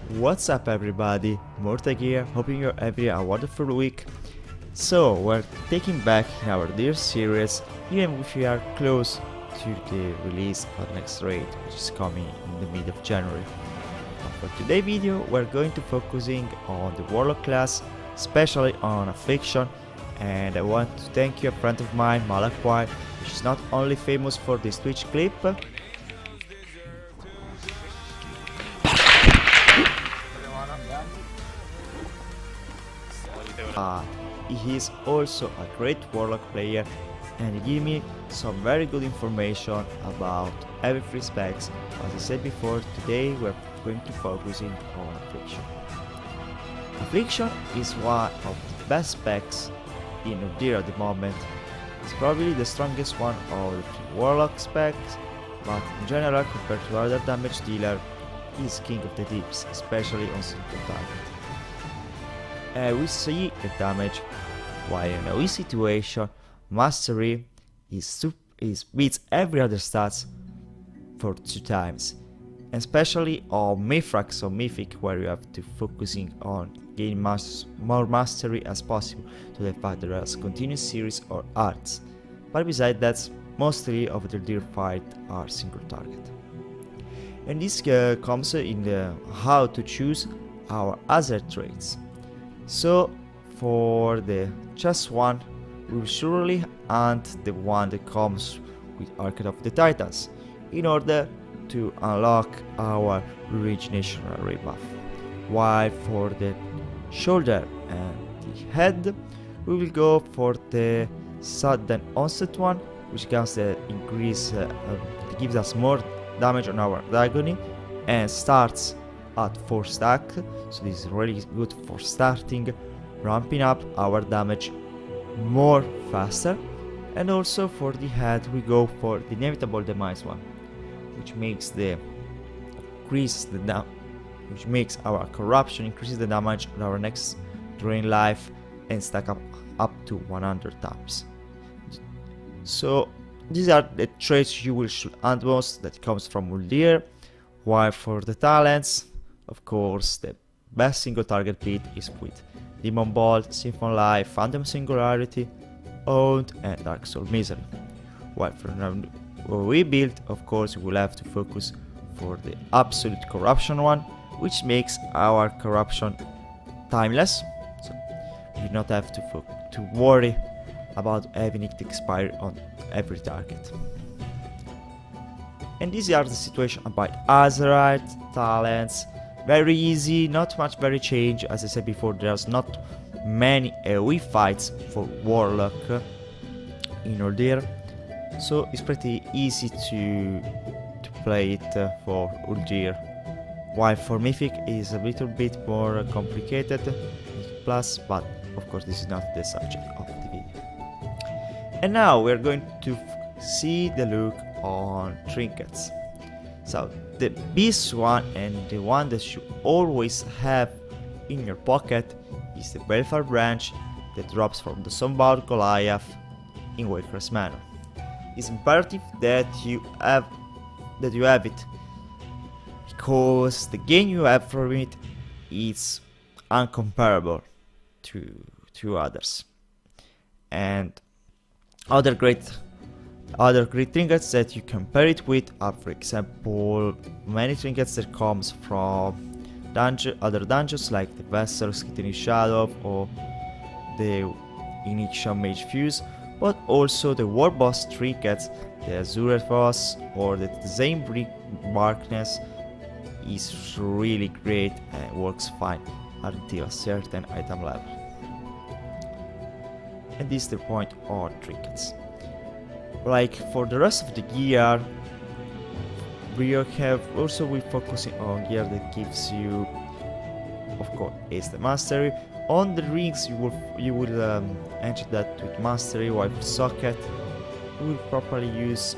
What's up everybody, Malaquire, hoping you're having a wonderful week. So, we're taking back in our dear series, even if we are close to the release of the next raid, which is coming in the mid of January. For today's video, we're going to focusing on the Warlock class, especially on Affliction, and I want to thank you, a friend of mine, Malaquire, which is not only famous for this Twitch clip, he is also a great Warlock player and he gave me some very good information about every specs. As I said before, today we're going to focusing on Affliction. Affliction is one of the best specs in Uldir at the moment. It's probably the strongest one of the three Warlock specs, but in general compared to other damage dealer, is king of the dips, especially on single target. We see the damage, while in a weak situation, mastery is beats every other stats for 2 times, and especially on Mithrax or Mythic, where you have to focusing on gaining more mastery as possible to the fact that there's continuous series or arts, but besides that, mostly of the deer fight are single target. And this comes in the how to choose our other traits. So for the chest one, we will surely hunt the one that comes with Arcade of the Titans in order to unlock our regeneration rebuff. While for the shoulder and the head, we will go for the sudden onset one, which gives us more damage on our diagonal and starts at 4 stack, so this is really good for starting, ramping up our damage more faster. And also for the head we go for the inevitable demise one, which makes our corruption increases the damage on our next drain life and stack up to 100 times. So these are the traits you will should hunt most that comes from Uldir. While for the talents, of course, the best single target beat is with Demon Bolt, Symphon Life, Phantom Singularity, Owned and Dark Soul Misery. While for what we build, of course, we will have to focus for the Absolute Corruption one, which makes our corruption timeless, so you do not have to worry about having it expire on every target. And these are the situation about Azerite, talents. Very easy, not much very change. As I said before, there's not many AoE fights for Warlock in Uldir, so it's pretty easy to play it for Uldir. While for Mythic is a little bit more complicated, plus, but of course this is not the subject of the video. And now we're going to see the look on trinkets. So the best one and the one that you always have in your pocket is the Welfare Branch that drops from the Sunbound Goliath in Waker's Manor. It's imperative that you have it, because the gain you have from it is uncomparable to others. And other great trinkets that you compare it with are, for example, many trinkets that comes from other dungeons like the Vessel's Kitten Shadow or the Initial Mage Fuse, but also the War Boss trinkets, the Azure Boss or the Zainbrick Darkness is really great and works fine until a certain item level. And this is the point on trinkets. Like for the rest of the gear, we focusing on gear that gives you, of course, is the mastery. On the rings you will enter that with mastery, while for socket you will properly use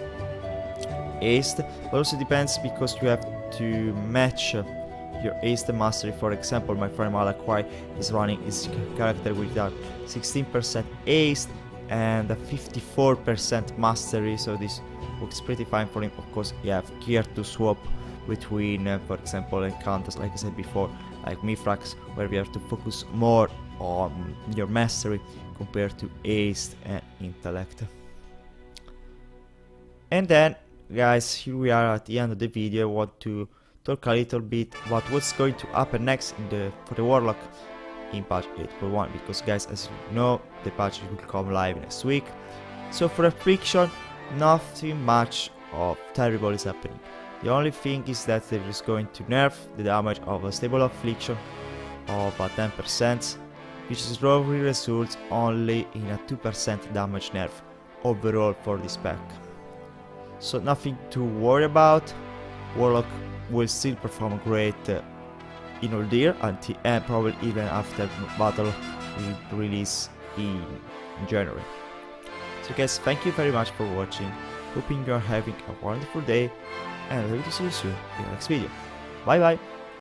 haste, but also depends because you have to match your haste and mastery. For example, my friend Malaquire is running his character with that 16% haste and a 54% mastery, so this works pretty fine for him. Of course, you have gear to swap between, for example, encounters, like I said before, like Mithrax, where we have to focus more on your mastery compared to haste and intellect. And then, guys, here we are at the end of the video. I want to talk a little bit about what's going to happen next for the Warlock in patch 8.1, because guys, as you know, the patch will come live next week. So for Affliction, nothing much of terrible is happening. The only thing is that they're just going to nerf the damage of a stable Affliction of 10%, which slowly results only in a 2% damage nerf overall for this pack. So nothing to worry about. Warlock will still perform great in Uldir until, and probably even after battle will release in January. So guys, thank you very much for watching. Hoping you are having a wonderful day, and I hope to see you soon in the next video. Bye bye!